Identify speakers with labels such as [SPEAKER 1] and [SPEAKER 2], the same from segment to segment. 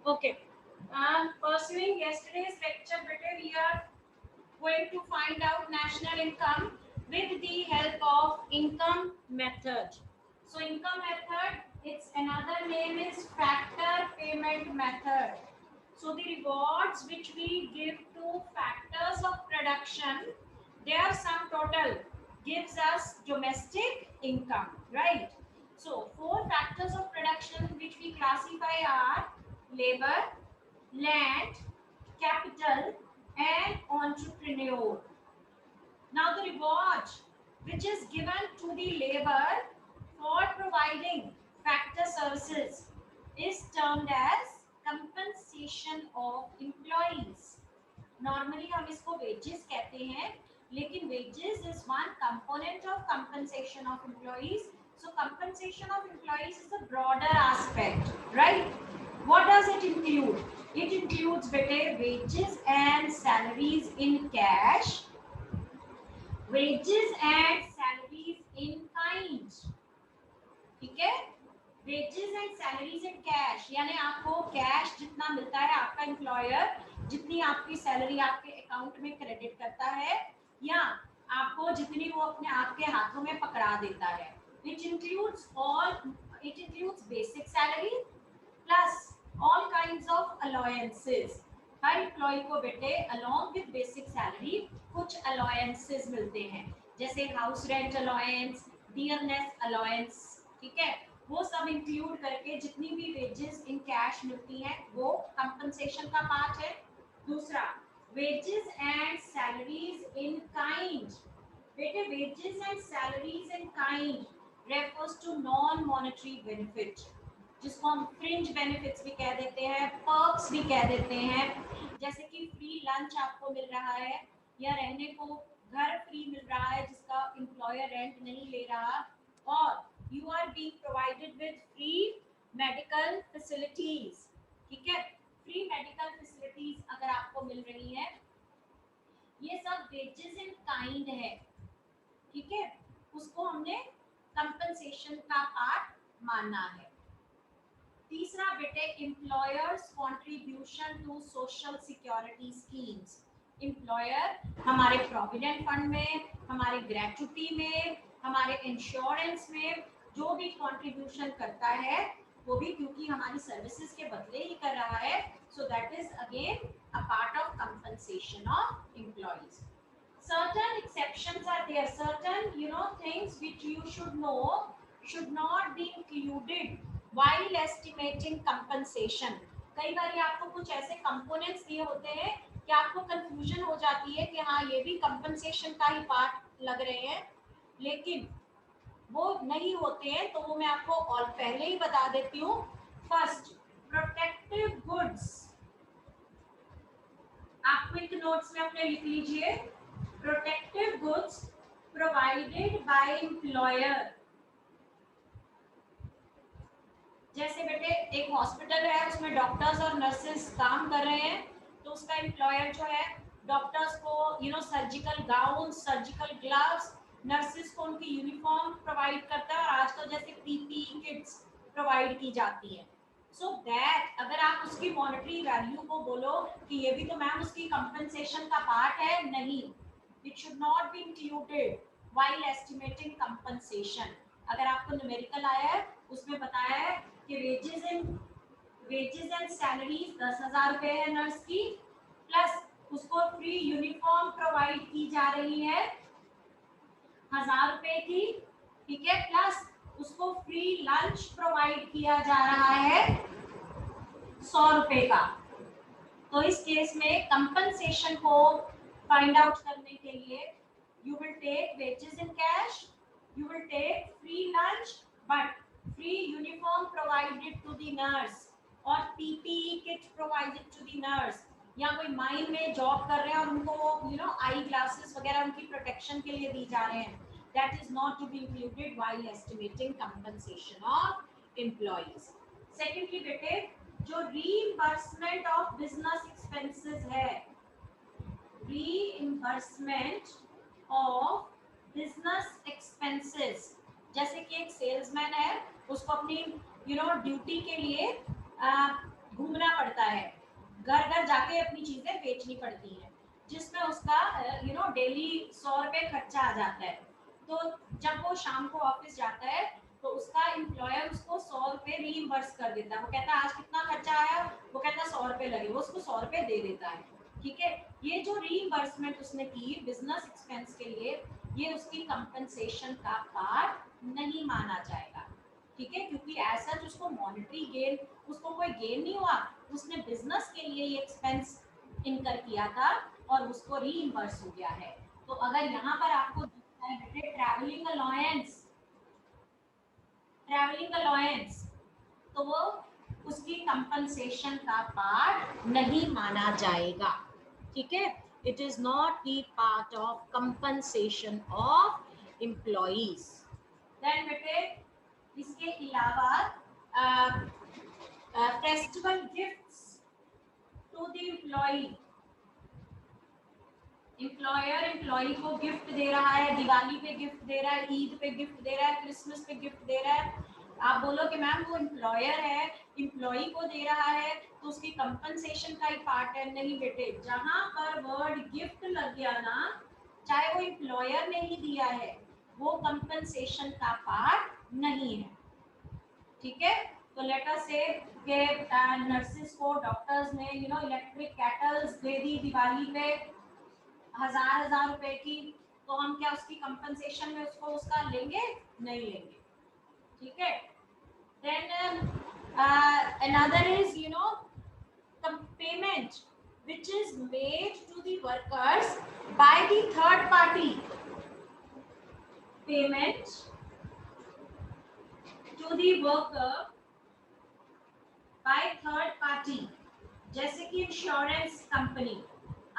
[SPEAKER 1] Okay. Pursuing yesterday's lecture, better we are going to find out national income with the help of income method. So income method, its another name is factor payment method. So the rewards which we give to factors of production, their sum total gives us domestic income, right? So four factors of production which we classify are labor, land, capital, and entrepreneur. Now, the reward which is given to the labor for providing factor services is termed as compensation of employees. Normally हम इसको wages कहते हैं, लेकिन wages is one component of compensation of employees. So compensation of employees is a broader aspect, right? What does it include? It includes बेटे wages and salaries in cash, wages and salaries in kind. ठीक है, wages and salaries in cash, यानी आपको cash जितना मिलता है, आपका employer जितनी आपकी सैलरी आपके अकाउंट में क्रेडिट करता है, या आपको जितनी वो अपने आपके हाथों में पकड़ा देता है. It includes basic salary plus all kinds of allowances. हर एम्प्लॉय को बेटे अलॉन्ग विद बेसिक सैलरी कुछ अलाउंसेस मिलते हैं, जैसे house rent allowance, dearness allowance. ठीक है, वो सब इंक्लूड करके जितनी भी वेजेस इन कैश मिलती हैं वो कंपनसेशन का पार्ट है. दूसरा, wages and salaries in kind. बेटे wages and salaries in kind refers to non monetary benefit, जिसको हम फ्रिंज बेनिफिट्स भी कह देते हैं, पर्क्स भी कह देते हैं. जैसे कि फ्री लंच आपको मिल रहा है, या रहने को घर फ्री मिल रहा है जिसका एम्प्लॉयर रेंट नहीं ले रहा, और you are being provided with free medical facilities. ठीक है, फ्री मेडिकल फैसिलिटीज अगर आपको मिल रही है, ये सब वेजेस इन काइंड है. ठीक है, उसको हमने कंपनसेशन का पार्ट मानना है. तीसरा बेटे employers contribution to social security schemes. Employer हमारे प्रोविडेंट फंड में, हमारे ग्रेच्युटी में, हमारे इंश्योरेंस में जो भी कंट्रीब्यूशन करता है, वो भी क्योंकि हमारी सर्विसेज के बदले ही कर रहा है, so that is again a part of compensation of employees. Certain exceptions are there, certain things which you should know should not be included while estimating compensation. कई बार आपको कुछ ऐसे कंपोनेंट्स दिए होते हैं कि आपको कंफ्यूजन हो जाती है कि हाँ ये भी कंपनसेशन का ही पार्ट लग रहे हैं, लेकिन वो नहीं होते हैं. तो वो मैं आपको और पहले ही बता देती हूँ. First, protective goods. आप क्विक नोट्स में अपने लिख लीजिए, protective goods provided by employer. जैसे बेटे एक हॉस्पिटल है, उसमें डॉक्टर्स और नर्सेस काम कर रहे हैं, तो उसका एम्प्लॉयर जो है डॉक्टर्स को surgical gown, surgical gloves, nurses को उनकी यूनिफॉर्म प्रोवाइड करता है, और आजकल जैसे पीपीई किट्स प्रोवाइड की जाती है. सो दैट अगर आप उसकी मॉनेटरी वैल्यू को बोलो कि ये भी तो मैम उसकी कंपनसेशन का पार्ट है, नहीं, it should not be included while estimating compensation. अगर आपको न्यूमेरिकल आया है, उसमें बताया है कि वेजेस एंड सैलरीज 10,000 रुपए है नर्स की, प्लस उसको फ्री यूनिफॉर्म प्रोवाइड की जा रही है 1,000 रुपए की. ठीक है, प्लस उसको फ्री लंच प्रोवाइड किया जा रहा है 100 रुपए का. तो इस केस में कंपनसेशन को फाइंड आउट करने के लिए you will take wages in cash, you will take free lunch but free uniform provided to the nurse और PPE kit provided to the nurse. या कोई माइन में जॉब कर रहे हैं और उनको आई ग्लासेस वगैरह उनकी प्रोटेक्शन के लिए दी जा रहे हैं, that is not to be included while estimating compensation of employees. Secondly बेटे, जो reimbursement of business expenses है, reimbursement of बिजनेस एक्सपेंसेस. जैसे कि एक सेल्समैन है, उसको अपनी ड्यूटी के लिए घूमना पड़ता घर घर जाके अपनी चीजें बेचनी पड़ती हैं, जिसमें उसका डेली 100 रुपए खर्चा आ जाता है। तो जब वो शाम को ऑफिस जाता है तो उसका एम्प्लॉयर उसको 100 रुपए रीइंबर्स कर देता है। वो कहता है आज कितना खर्चा आया, वो कहता है 100 रुपए लगे, वो उसको 100 रुपए दे देता है। ठीक है, ये जो रीइंबर्समेंट उसने की बिजनेस एक्सपेंस के लिए, ये उसकी कंपनसेशन का पार्ट नहीं माना जाएगा। ठीक है, क्योंकि ऐसा उसको मॉनेटरी गेन, उसको कोई गेन नहीं हुआ, उसने बिजनेस के लिए ये एक्सपेंस इनकर किया था और उसको रीइंबर्स हो गया है। तो अगर यहाँ पर आपको दिखता है बेटे ट्रैवलिंग अलाउंस, ट्रैवलिंग अलाउंस, तो वो उसकी कंपनसेशन का पार्ट नहीं माना जाएगा। ठीक है, it is not the part of compensation of employees. Then बेटे इसके अलावा festival gifts to the employee, employer employee को गिफ्ट दे रहा है, दिवाली पे गिफ्ट दे रहा है, ईद पे गिफ्ट दे रहा है, क्रिसमस पे गिफ्ट दे रहा है। आप बोलो कि मैम वो एम्प्लॉयर है, एम्प्लॉई को दे रहा है तो उसकी कंपनसेशन का ही पार्ट है। नहीं बेटे, जहां पर वर्ड गिफ्ट लग गया ना, चाहे वो एम्प्लॉयर ने ही दिया है, वो कंपनसेशन का पार्ट नहीं है। ठीक है, तो लेट अस से कि नर्सेस को डॉक्टर्स ने इलेक्ट्रिक कैटल्स दे दी दिवाली पे 1000 रुपए की, तो हम क्या उसकी कंपनसेशन में उसको उसका लेंगे? नहीं लेंगे। ठीक है, then another is payment which is made to the workers by the third party, payment to the worker by third party, जैसे कि इंश्योरेंस कंपनी,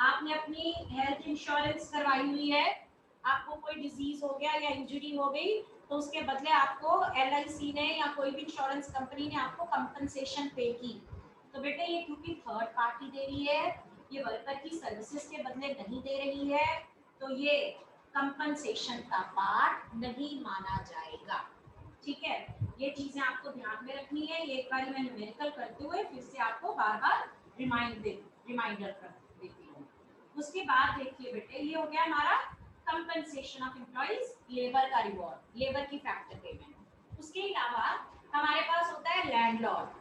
[SPEAKER 1] आपने अपनी हेल्थ इंश्योरेंस करवाई हुई है, आपको कोई डिजीज हो गया या इंजरी हो गई, तो उसके बदले आपको LIC ने या कोई भी इंश्योरेंस कंपनी ने आपको कंपनसेशन पे की। तो बेटे ये क्योंकि थर्ड पार्टी दे रही है, ये वर्कर की सर्विसेज के बदले नहीं दे रही है, तो ये कंपनसेशन का पार्ट नहीं माना जाएगा। ठीक है, ये चीजें आपको ध्यान में रखनी है। ये एक बार मैं न्यूमेरिकल करते हुए फिर से आपको बार-बार रिमाइंडर कर देती हूँ। उसके बाद देखिए बेटे, ये हो गया हमारा कंपनसेशन ऑफ एम्प्लॉइज, लेबर का रिवॉर्ड, लेबर की फैक्टर पेमेंट। उसके अलावा हमारे पास होता है लैंडलॉर्ड।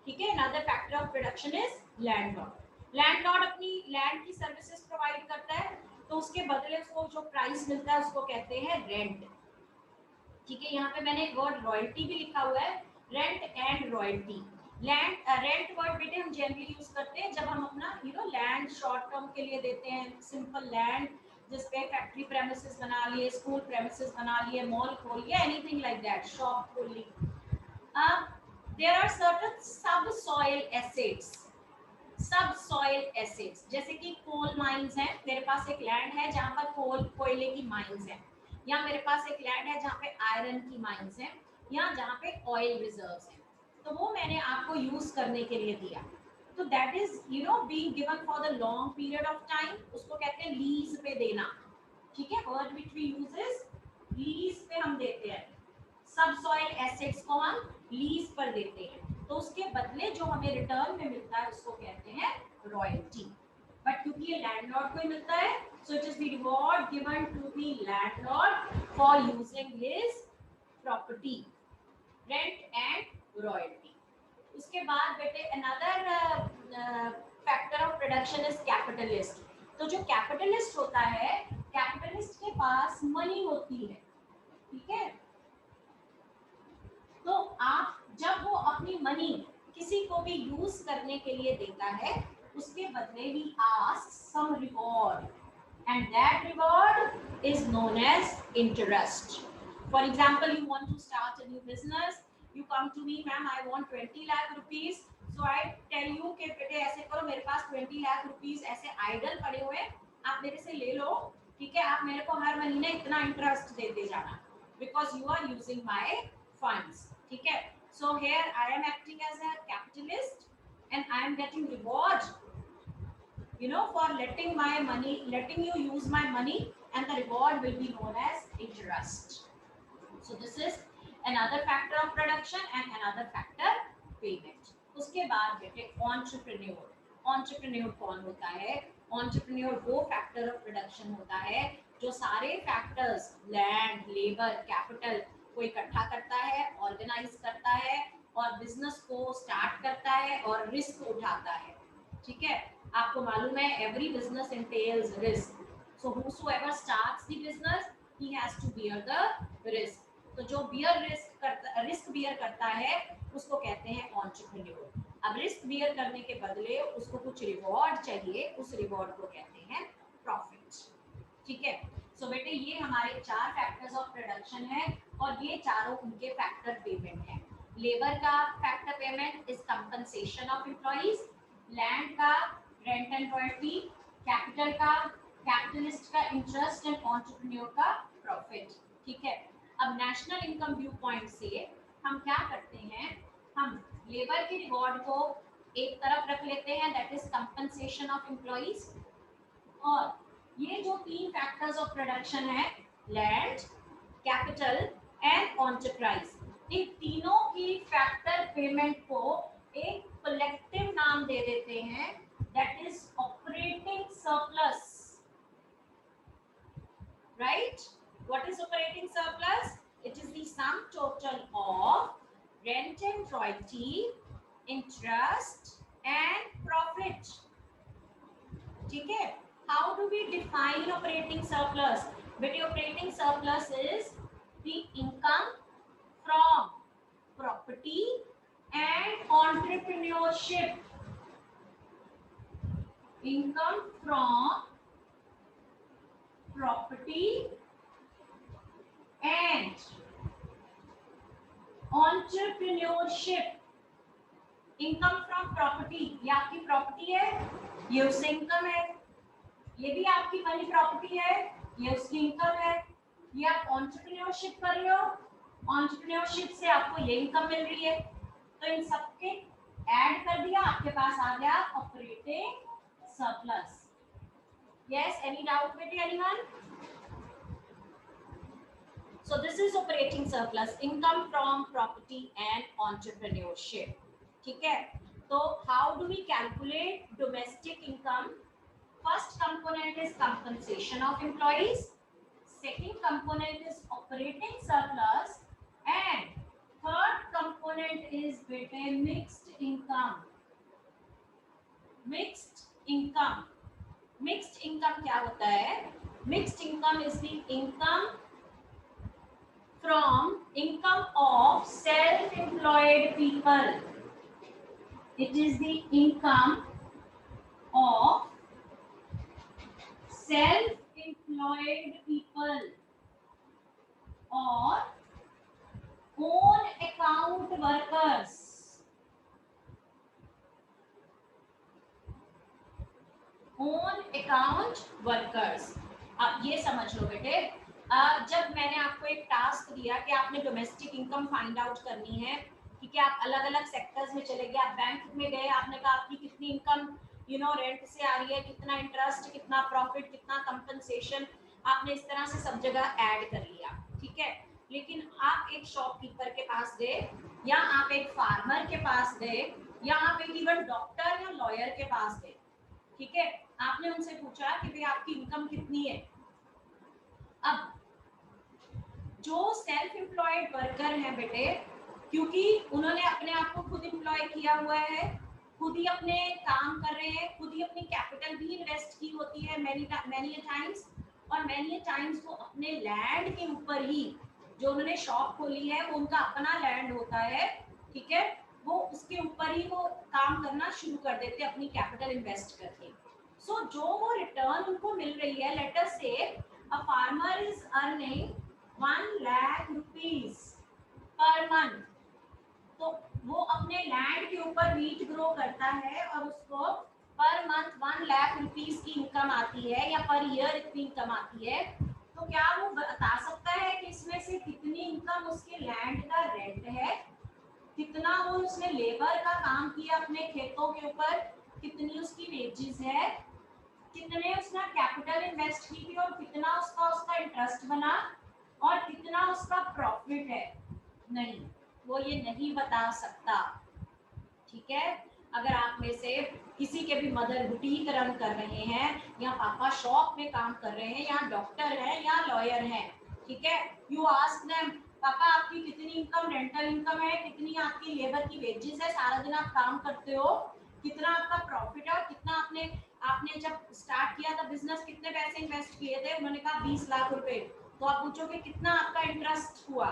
[SPEAKER 1] ठीक है, another factor of production is landlord. Landlord अपनी लैंड की सर्विसेज प्रोवाइड करता है, तो उसके बदले उसको जो प्राइस मिलता है उसको कहते हैं रेंट। ठीक है, यहाँ पे मैंने एक वर्ड रॉयल्टी भी लिखा हुआ है, rent and royalty. Land rent word बेटे हम जनरली यूज करते हैं जब हम अपना लैंड शॉर्ट टर्म के लिए देते हैं, सिंपल लैंड जिसपे फैक्ट्री प्रेमिसेस बना लिए, स्कूल प्रेमिसेस बना लिए, मॉल खोल लिया, एनीथिंग लाइक दैट, शॉप खोल ली। देयर आर सर्टेन सब सॉइल एसेट्स, सब सॉइल एसेट्स, जैसे कि कोल माइंस हैं, मेरे पास एक लैंड है जहाँ पर कोयले की माइंस हैं, या मेरे पास एक लैंड है जहाँ पे आयरन की माइंस हैं, या जहाँ पे ऑयल रिजर्व्स हैं, तो वो मैंने आपको यूज करने के लिए दिया। तो that is being given for the long period of time, उसको कहते हैं लीज पे देना। ठीक है, word which we use is lease पे हम देते हैं, सब सॉइल एसेट्स को हम लीज पर देते हैं, तो उसके बदले जो हमें रिटर्न में मिलता है उसको कहते हैं रॉयल्टी। बट क्योंकि ये लैंडलॉर्ड को ही मिलता है, so it is the reward given to the landlord for using his property, rent and royalty. उसके बाद बेटे another factor of production is capitalist। तो जो कैपिटलिस्ट होता है, कैपिटलिस्ट के पास मनी होती है। ठीक है, तो आप जब वो अपनी मनी किसी को भी यूज करने के लिए देता है, उसके बदले ही ask some reward, and that reward is known as interest. For example, you want to start a new business, you come to me, ma'am, I want 20 lakh rupees, so I tell you कि बेटे ऐसे करो, मेरे पास 20 lakh rupees ऐसे idol पड़े हुए, आप मेरे से ले लो। ठीक है, आप मेरे को हर महीने इतना इंटरेस्ट देते जाना, because you are using my funds। ठीक है, so here I am acting as a capitalist and I am getting reward for letting my money, letting you use my money, and the reward will be known as interest. So this is another factor of production and another factor payment. उसके बाद बेटे entrepreneur, entrepreneur कौन होता है? Entrepreneur वो factor of production होता है जो सारे फैक्टर्स, लैंड, लेबर, कैपिटल को इकट्ठा करता है, ऑर्गेनाइज करता है और बिजनेस को स्टार्ट करता है और रिस्क उठाता है। ठीक है, आपको मालूम है every business entails risk, so whosoever starts the business he has to bear the risk। तो जो रिस्क बियर करता है उसको कहते हैं एंटरप्रेन्योर। अब रिस्क बियर करने के बदले उसको कुछ रिवॉर्ड चाहिए, उस रिवॉर्ड को कहते हैं प्रॉफिट। ठीक है, सो बेटे ये हमारे 4 फैक्टर्स ऑफ प्रोडक्शन है और ये चारों उनके फैक्टर पेमेंट है। लेबर का factor payment is compensation of employees, land का रेंट एंड रॉयल्टी, कैपिटल का कैपिटलिस्ट का इंटरेस्ट एंड एंटरप्रेन्योर का प्रॉफिट। ठीक है, अब नेशनल इनकम व्यू पॉइंट से हम क्या करते हैं, हम लेबर के रिवॉर्ड को एक तरफ रख लेते हैं, that is compensation of employees, और ये जो 3 फैक्टर्स ऑफ प्रोडक्शन है, लैंड, कैपिटल एंड एंटरप्राइज, इन तीनों की फैक्टर पेमेंट को एक कलेक्टिव नाम दे देते हैं, that is operating surplus. Right, what is operating surplus? It is the sum total of rent and royalty, interest and profit। ठीक है, how do we define operating surplus? बेटे operating surplus is the income from property and entrepreneurship, income from property and entrepreneurship। Income from property, ये आपकी property है, ये उससे income है, ये भी आपकी मनी प्रॉपर्टी है, ये उसकी इनकम है, ये आप एंटरप्रेन्योरशिप कर रहे हो, एंटरप्रेन्योरशिप से आपको ये इनकम मिल रही है, तो इन सबके ऐड कर दिया, आपके पास आ गया operating surplus. Yes, any doubt बेटे, anyone? So this is operating surplus, income from property and entrepreneurship। ठीक है, तो how do we calculate domestic income? First component is compensation of employees, second component is operating surplus, and third component is बेटे mixed income। mixed income, mixed income क्या होता है? mixed income is the income from income of self-employed people। It is the income of self-employed people or own account workers। own account workers। अब ये समझ लो बेटे, जब मैंने आपको एक टास्क दिया कि आपने डोमेस्टिक इनकम फाइंड आउट करनी है, ठीक है, आप अलग अलग सेक्टर्स में चले गए, आप बैंक में गए, आपने कहा आपकी कितनी इनकम रेंट से आ रही है, कितना इंटरेस्ट, कितना प्रॉफिट, कितना कंपनसेशन, आपने इस तरह से सब जगह ऐड कर लिया। ठीक है, लेकिन आप एक शॉपकीपर के पास गए, या आप एक फार्मर के पास गए, या आप एक इवन डॉक्टर या लॉयर के पास गए, ठीक है, आपने उनसे पूछा कि भाई आपकी इनकम कितनी है। अब जो सेल्फ एम्प्लॉयड वर्कर हैं बेटे, क्योंकि उन्होंने अपने आप को खुद एम्प्लॉय किया हुआ है, खुद ही अपने काम कर रहे हैं, खुद ही अपनी कैपिटल भी इन्वेस्ट की होती है मैनी टाइम्स, और मैनी टाइम्स वो अपने लैंड के ऊपर ही, जो उन्होंने शॉप खोली है वो उनका अपना लैंड होता है, ठीक है, वो उसके ऊपर ही वो काम करना शुरू कर देते अपनी कैपिटल इन्वेस्ट करके। सो जो वो रिटर्न उनको मिल रही है, लेट अस से a farmer is earning 1 lakh rupees per month, तो वो अपने लैंड के ऊपर व्हीट ग्रो करता है और उसको पर मंथ 1 लाख रुपीस की इनकम आती है, या पर ईयर इतनी इनकम आती है, तो क्या वो बता सकता है कि इसमें से कितनी इनकम उसके लैंड का रेंट है, कितना वो उसने लेबर का काम किया अपने खेतों के ऊपर, कितनी उसकी वेजेस है, कितने उसने कैपिटल इन्वेस्ट की थी और कितना उसका इंटरेस्ट बना और कितना उसका प्रॉफिट है? नहीं, वो ये नहीं बता सकता। ठीक है, अगर आप में से किसी के भी मदर बुटीक रन कर रहे हैं, या पापा शॉप में काम कर रहे हैं, या डॉक्टर है या लॉयर है, ठीक है। यू आस्क देम, पापा आपकी कितनी इनकम रेंटल इनकम है, कितनी आपकी लेबर की वेजेस है, सारा दिन आप काम करते हो, कितना आपका प्रॉफिट है, और कितना आपने आपने जब स्टार्ट किया था बिजनेस कितने पैसे इन्वेस्ट किए थे। उन्होंने कहा 20 लाख रुपए। तो आप पूछोगे कितना आपका इंटरेस्ट हुआ,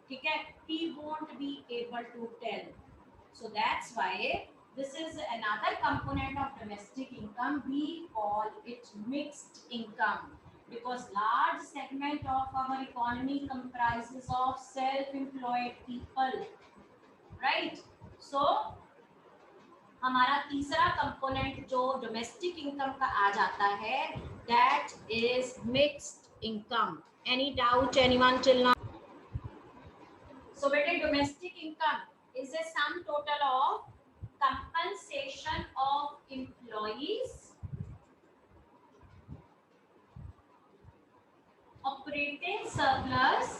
[SPEAKER 1] ठीक है। he won't be able to tell. So that's why this is another component of domestic income. We call it mixed income because large segment of our economy comprises of self-employed people, right? So हमारा तीसरा component जो domestic income का आ जाता है, that is mixed income. Any doubt anyone till now? So बेटे domestic income is a sum total of compensation of employees, operating surplus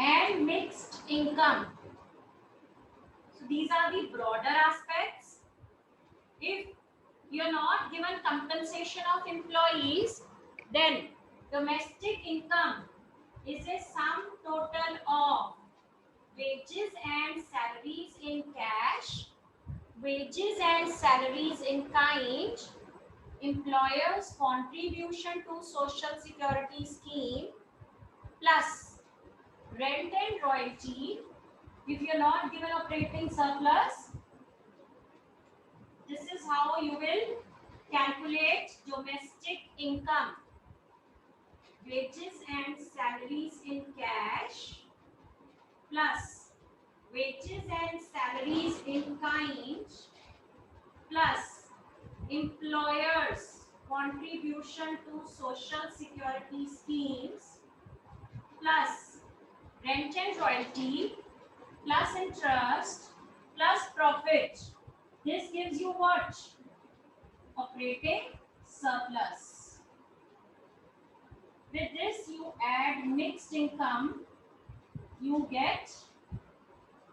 [SPEAKER 1] and mixed income. So these are the broader aspects. If you're not given compensation of employees, then domestic income is a sum total of wages and salaries in cash, wages and salaries in kind, employers' contribution to social security scheme, plus rent and royalty. If you're not given operating surplus, this is how you will calculate domestic income. Wages and salaries in cash plus wages and salaries in kind plus employers' contribution to social security schemes plus rent and royalty plus interest plus profit. This gives you what? Operating surplus. With this you add mixed income, you get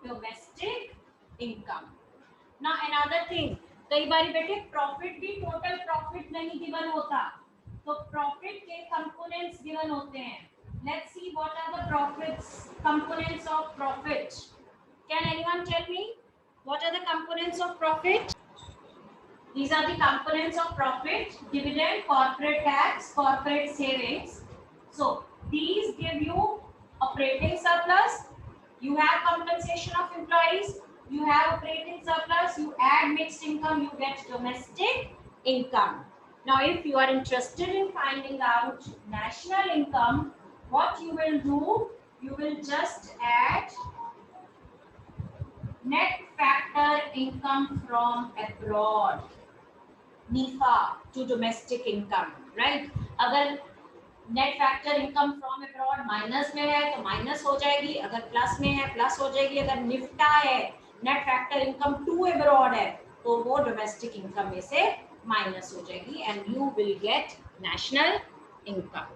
[SPEAKER 1] domestic income. Now another thing, कई बार बेटे profit भी total profit नहीं given होता, तो profit के components given होते हैं। Let's see what are the profits, components of profit. Can anyone tell me what are the components of profit? These are the components of profit: dividend, corporate tax, corporate savings. So these give you operating surplus, you have compensation of employees, you have operating surplus, you add mixed income, you get domestic income. Now if you are interested in finding out national income, what you will do, you will just add net factor income from abroad, NIFA, to domestic income, right? अगर net factor income from abroad minus में है तो minus हो जाएगी, अगर plus में है plus हो जाएगी, अगर निफ्टा है net factor income to abroad है तो वो डोमेस्टिक इनकम में से माइनस हो जाएगी, and you will get national income.